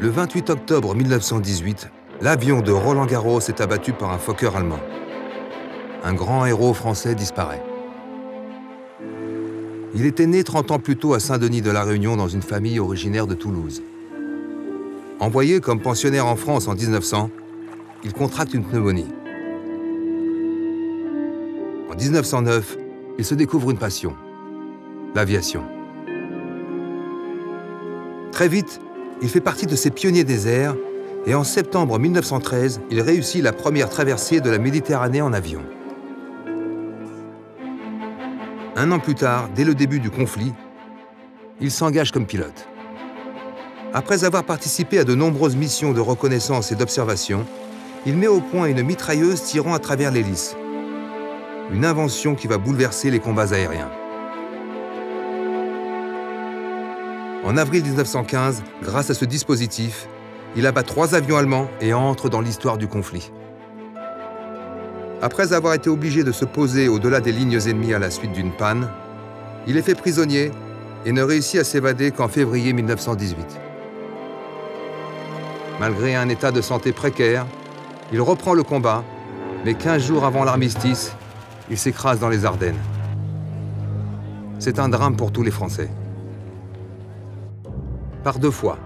Le 28 octobre 1918, l'avion de Roland Garros est abattu par un Fokker allemand. Un grand héros français disparaît. Il était né 30 ans plus tôt à Saint-Denis de la Réunion dans une famille originaire de Toulouse. Envoyé comme pensionnaire en France en 1900, il contracte une pneumonie. En 1909, il se découvre une passion, l'aviation. Très vite, il fait partie de ces pionniers des airs et en septembre 1913, il réussit la première traversée de la Méditerranée en avion. Un an plus tard, dès le début du conflit, il s'engage comme pilote. Après avoir participé à de nombreuses missions de reconnaissance et d'observation, il met au point une mitrailleuse tirant à travers l'hélice. Une invention qui va bouleverser les combats aériens. En avril 1915, grâce à ce dispositif, il abat 3 avions allemands et entre dans l'histoire du conflit. Après avoir été obligé de se poser au-delà des lignes ennemies à la suite d'une panne, il est fait prisonnier et ne réussit à s'évader qu'en février 1918. Malgré un état de santé précaire, il reprend le combat, mais 15 jours avant l'armistice, il s'écrase dans les Ardennes. C'est un drame pour tous les Français. Par 2 fois,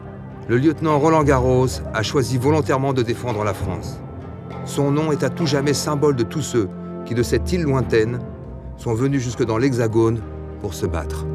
le lieutenant Roland Garros a choisi volontairement de défendre la France. Son nom est à tout jamais symbole de tous ceux qui, de cette île lointaine, sont venus jusque dans l'Hexagone pour se battre.